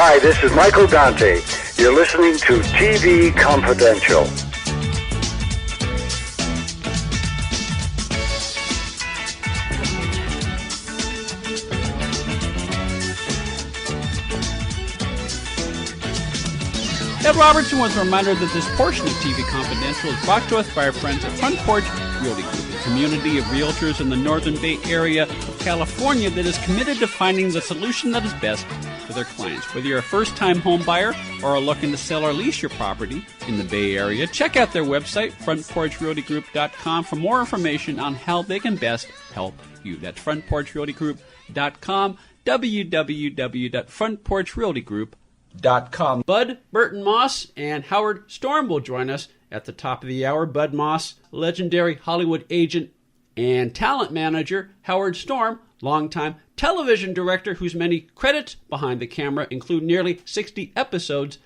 Hi, this is Michael Dante. You're listening to TV Confidential. Ed Robertson was a reminder that this portion of TV Confidential is brought to us by our friends at Front Porch Realty Group, a community of realtors in the Northern Bay Area of California that is committed to finding the solution that is best for their clients. Whether you're a first-time home buyer or are looking to sell or lease your property in the Bay Area, check out their website, frontporchrealtygroup.com, for more information on how they can best help you. That's frontporchrealtygroup.com, www.frontporchrealtygroup.com. Bud Burton Moss and Howard Storm will join us at the top of the hour. Bud Moss, legendary Hollywood agent and talent manager. Howard Storm, longtime television director whose many credits behind the camera include nearly 60 episodes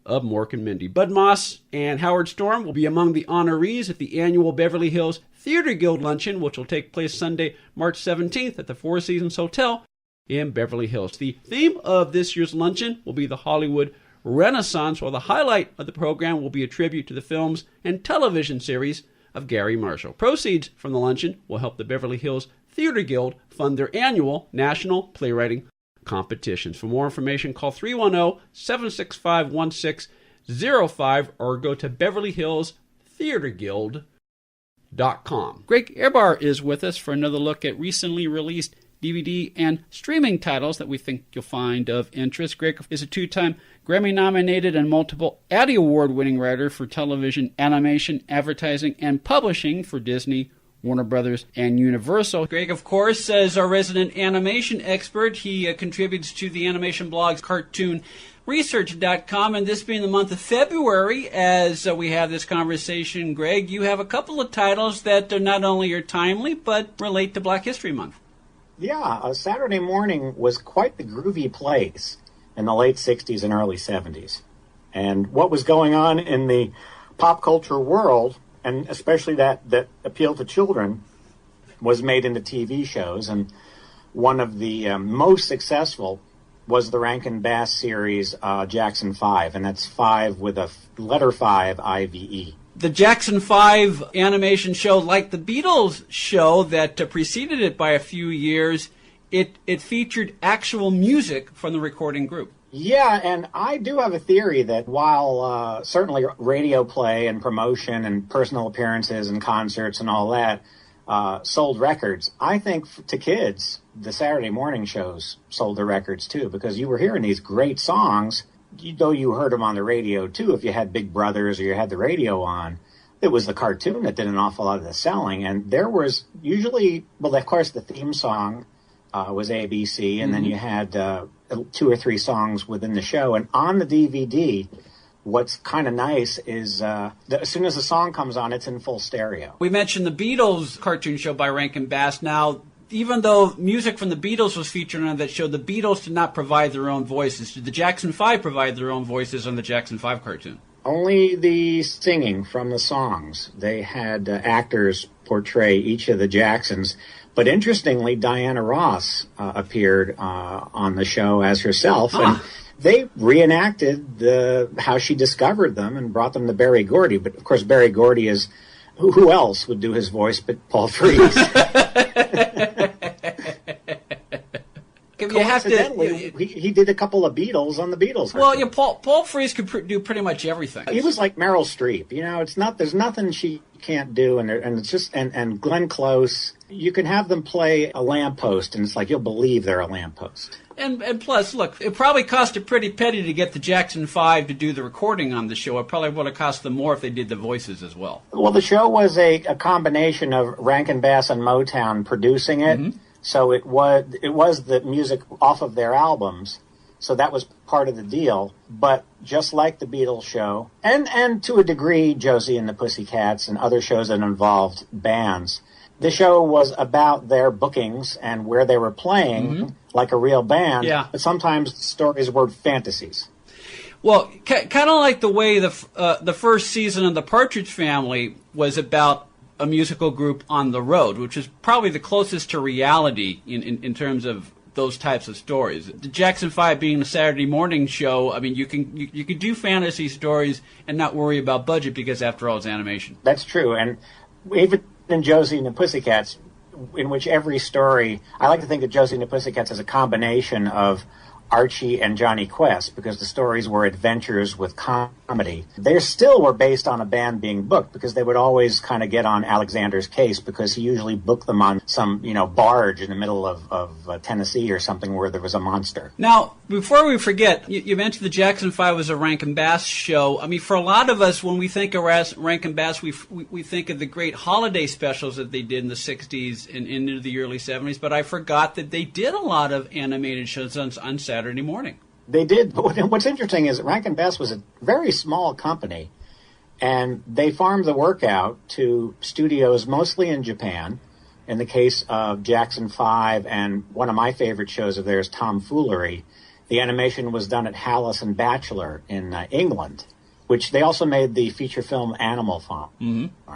of Mork and Mindy. Bud Moss and Howard Storm will be among the honorees at the annual Beverly Hills Theater Guild Luncheon, which will take place Sunday, March 17th at the Four Seasons Hotel in Beverly Hills. The theme of this year's luncheon will be the Hollywood Renaissance, while the highlight of the program will be a tribute to the films and television series of Gary Marshall. Proceeds from the luncheon will help the Beverly Hills Theater Guild fund their annual national playwriting competitions. For more information, call 310-765-1605 or go to beverlyhillstheaterguild.com. Greg Ehrbar is with us for another look at recently released DVD and streaming titles that we think you'll find of interest. Greg is a two-time Grammy-nominated and multiple Addy Award-winning writer for television, animation, advertising, and publishing for Disney, Warner Brothers, and Universal. Greg, of course, is our resident animation expert. He contributes to the animation blogs CartoonResearch.com, and this being the month of February, as we have this conversation, Greg, you have a couple of titles that not only are timely, but relate to Black History Month. Yeah, Saturday morning was quite the groovy place in the late 60s and early 70s. And what was going on in the pop culture world, and especially that appeal to children, was made into TV shows. And one of the most successful was the Rankin Bass series, Jackson 5, and that's 5 with a letter 5, I-V-E. The Jackson 5 animation show, like the Beatles show that preceded it by a few years, it featured actual music from the recording group. Yeah, and I do have a theory that while certainly radio play and promotion and personal appearances and concerts and all that sold records, I think to kids, the Saturday morning shows sold the records too, because you were hearing these great songs. Though you heard them on the radio, too, if you had Big Brothers or you had the radio on, it was the cartoon that did an awful lot of the selling. And there was usually, well, of course, the theme song was ABC, and then you had 2 or 3 songs within the show. And on the DVD, what's kind of nice is that as soon as the song comes on, it's in full stereo. We mentioned the Beatles cartoon show by Rankin Bass. Now, even though music from the Beatles was featured on that show, the Beatles did not provide their own voices. Did the Jackson 5 provide their own voices on the Jackson 5 cartoon? Only the singing from the songs. They had actors portray each of the Jacksons. But interestingly, Diana Ross appeared on the show as herself, and they reenacted how she discovered them and brought them to Berry Gordy. But, of course, Berry Gordy is... Who else would do his voice but Paul Frees? He did a couple of Beatles on the Beatles. Well, yeah, Paul Frees could do pretty much everything. He was like Meryl Streep. You know, there's nothing she can't do, and it's just and Glenn Close. You can have them play a lamppost, and it's like you'll believe they're a lamppost. And plus, look, it probably cost a pretty penny to get the Jackson 5 to do the recording on the show. It probably would have cost them more if they did the voices as well. Well, the show was a combination of Rankin Bass and Motown producing it. Mm-hmm. So it was the music off of their albums. So that was part of the deal. But just like the Beatles show, and to a degree, Josie and the Pussycats and other shows that involved bands, the show was about their bookings and where they were playing, like a real band. Yeah. But sometimes the stories were fantasies. Well, kind of like the way the first season of The Partridge Family was about a musical group on the road, which is probably the closest to reality in terms of those types of stories. The Jackson 5 being a Saturday morning show, I mean, you can do fantasy stories and not worry about budget because, after all, it's animation. That's true. And even in Josie and the Pussycats, in which every story, I like to think of Josie and the Pussycats as a combination of Archie and Johnny Quest, because the stories were adventures with comedy. They still were based on a band being booked, because they would always kind of get on Alexander's case, because he usually booked them on some, barge in the middle of Tennessee or something where there was a monster. Now, before we forget, you mentioned the Jackson 5 was a Rankin Bass show. I mean, for a lot of us, when we think of Rankin Bass, we think of the great holiday specials that they did in the 60s and into the early 70s, but I forgot that they did a lot of animated shows on Saturday morning. They did. But what's interesting is that Rankin Bass was a very small company, and they farmed the work out to studios mostly in Japan. In the case of Jackson 5 and one of my favorite shows of theirs, Tomfoolery, the animation was done at Hallis and Batchelor in England, which they also made the feature film Animal Farm. Mm-hmm.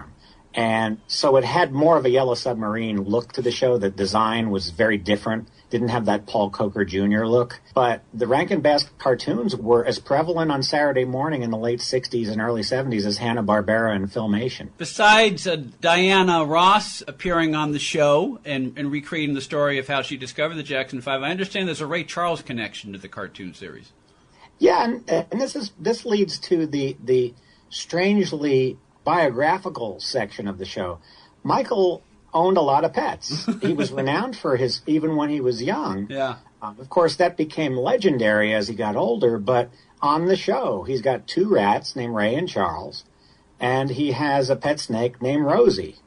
And so it had more of a Yellow Submarine look to the show. The design was very different. Didn't have that Paul Coker Jr. look. But the Rankin Bass cartoons were as prevalent on Saturday morning in the late 60s and early 70s as Hanna-Barbera and Filmation. Besides Diana Ross appearing on the show and recreating the story of how she discovered the Jackson 5, I understand there's a Ray Charles connection to the cartoon series. Yeah, and this leads to the strangely biographical section of the show. Michael owned a lot of pets. He was renowned for his, even when he was young. Yeah. Of course, that became legendary as he got older, but on the show, he's got 2 rats named Ray and Charles, and he has a pet snake named Rosie.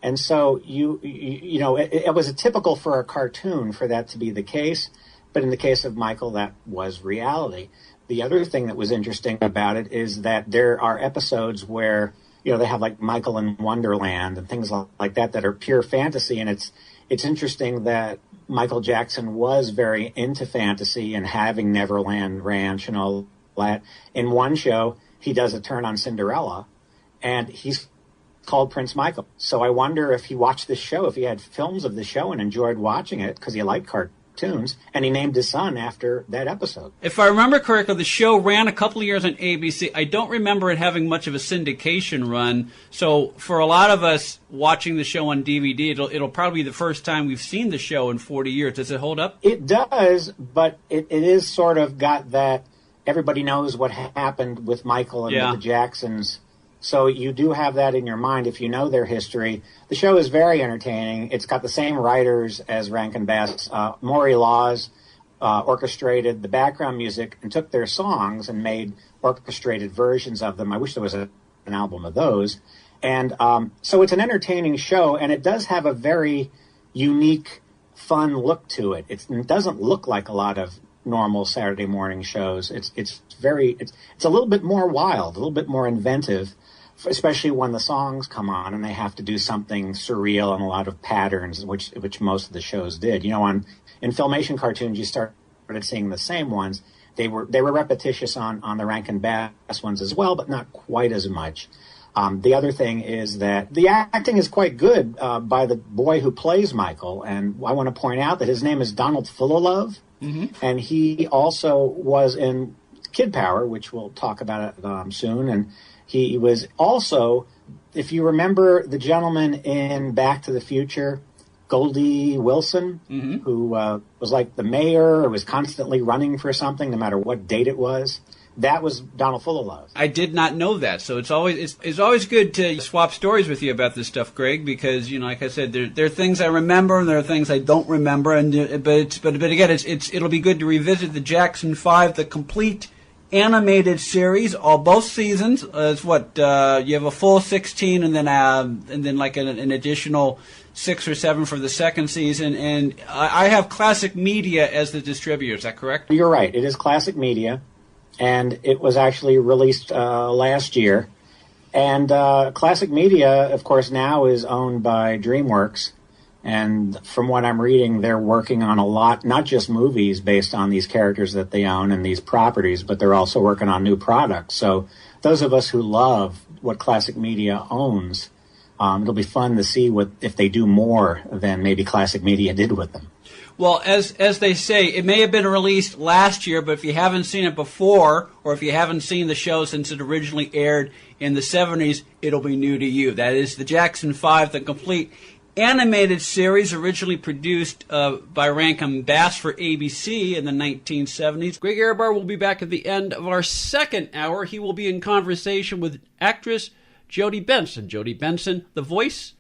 And so, it was typical for a cartoon for that to be the case, but in the case of Michael, that was reality. The other thing that was interesting about it is that there are episodes where, they have like Michael in Wonderland and things like that are pure fantasy. And it's interesting that Michael Jackson was very into fantasy and having Neverland Ranch and all that. In one show, he does a turn on Cinderella, and he's called Prince Michael. So I wonder if he watched this show, if he had films of the show and enjoyed watching it because he liked cartoons, and he named his son after that episode. If I remember correctly, the show ran a couple of years on ABC. I don't remember it having much of a syndication run, so for a lot of us watching the show on DVD, it'll probably be the first time we've seen the show in 40 years. Does it hold up? It does, but it is sort of got that everybody knows what happened with Michael and with the Jacksons. So you do have that in your mind if you know their history. The show is very entertaining. It's got the same writers as Rankin Bass. Maury Laws orchestrated the background music and took their songs and made orchestrated versions of them. I wish there was an album of those. And so it's an entertaining show, and it does have a very unique, fun look to it. It doesn't look like a lot of normal Saturday morning shows. It's a little bit more wild, a little bit more inventive, especially when the songs come on and they have to do something surreal and a lot of patterns, which most of the shows did. In Filmation cartoons, you started seeing the same ones. They were repetitious on the Rankin Bass ones as well, but not quite as much. The other thing is that the acting is quite good by the boy who plays Michael, and I want to point out that his name is Donald Fullilove, and he also was in Kid Power, which we'll talk about soon, and he was also, if you remember the gentleman in Back to the Future, Goldie Wilson, who was like the mayor or was constantly running for something no matter what date it was. That was Donald Fullilove. I did not know that, so it's always good to swap stories with you about this stuff, Greg, because like I said, there are things I remember and there are things I don't remember, but again, it'll be good to revisit the Jackson 5, the complete animated series, both seasons. It's what you have a full 16, and then like an additional 6 or 7 for the second season. And I have Classic Media as the distributor. Is that correct? You're right. It is Classic Media, and it was actually released last year. And Classic Media, of course, now is owned by DreamWorks. And from what I'm reading, they're working on a lot, not just movies based on these characters that they own and these properties, but they're also working on new products. So those of us who love what Classic Media owns, it'll be fun to see if they do more than maybe Classic Media did with them. Well, as they say, it may have been released last year, but if you haven't seen it before, or if you haven't seen the show since it originally aired in the 70s, it'll be new to you. That is the Jackson 5, the complete animated series originally produced by Rankin Bass for ABC in the 1970s. Greg Ehrbar will be back at the end of our second hour. He will be in conversation with actress Jodie Benson. Jodie Benson, the voice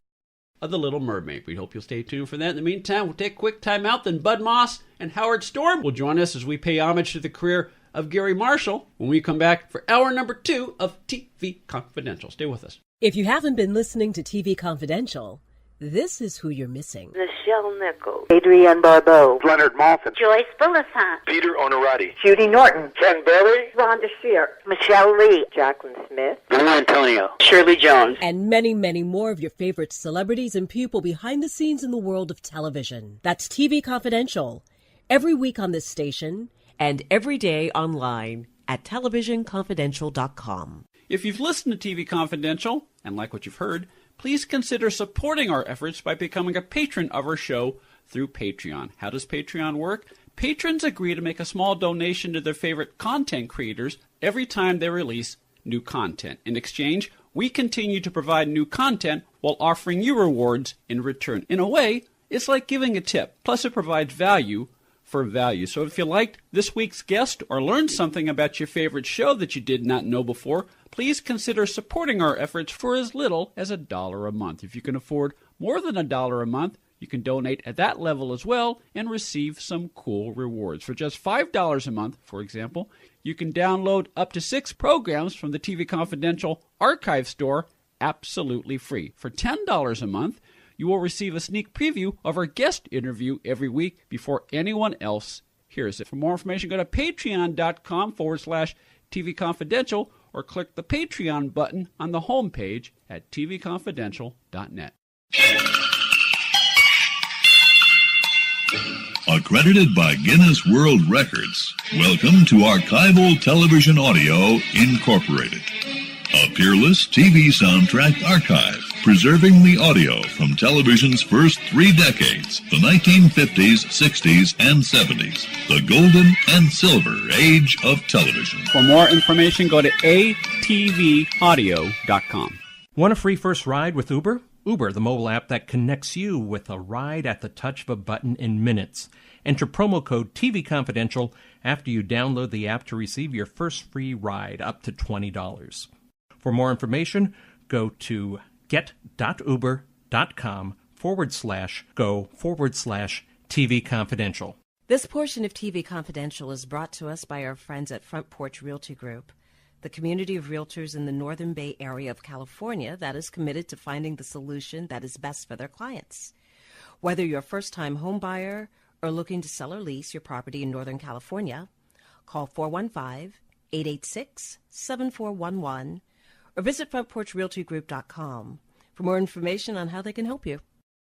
of The Little Mermaid. We hope you'll stay tuned for that. In the meantime, we'll take a quick time out. Then Bud Moss and Howard Storm will join us as we pay homage to the career of Gary Marshall when we come back for hour number 2 of TV Confidential. Stay with us. If you haven't been listening to TV Confidential, this is who you're missing. Michelle Nichols, Adrienne Barbeau, Leonard Maltin, Joyce Bullisan, Peter Onorati, Judy Norton, Ken Berry, Rhonda Shear, Michelle Lee, Jacqueline Smith, Lou Antonio, Shirley Jones, And many, many more of your favorite celebrities and people behind the scenes in the world of television. That's TV Confidential. Every week on this station and every day online at televisionconfidential.com. If you've listened to TV Confidential and like what you've heard, please consider supporting our efforts by becoming a patron of our show through Patreon. How does Patreon work? Patrons agree to make a small donation to their favorite content creators every time they release new content. In exchange, we continue to provide new content while offering you rewards in return. In a way, it's like giving a tip, plus it provides value for value. So if you liked this week's guest or learned something about your favorite show that you did not know before, please consider supporting our efforts for as little as $1 a month. If you can afford more than $1 a month, you can donate at that level as well and receive some cool rewards. For just $5 a month, for example, you can download up to 6 programs from the TV Confidential archive store absolutely free. For $10 a month, you will receive a sneak preview of our guest interview every week before anyone else hears it. For more information, go to patreon.com/TV Confidential or click the Patreon button on the homepage at tvconfidential.net. Accredited by Guinness World Records, welcome to Archival Television Audio Incorporated, a peerless TV soundtrack archive, preserving the audio from television's first 3 decades, the 1950s, 60s, and 70s, the golden and silver age of television. For more information, go to atvaudio.com. Want a free first ride with Uber? Uber, the mobile app that connects you with a ride at the touch of a button in minutes. Enter promo code TV Confidential after you download the app to receive your first free ride up to $20. For more information, go to get.uber.com/go/TV Confidential. This portion of TV Confidential is brought to us by our friends at Front Porch Realty Group, the community of realtors in the Northern Bay Area of California that is committed to finding the solution that is best for their clients. Whether you're a first-time home buyer or looking to sell or lease your property in Northern California, call 415-886-7411 or visit frontporchrealtygroup.com for more information on how they can help you.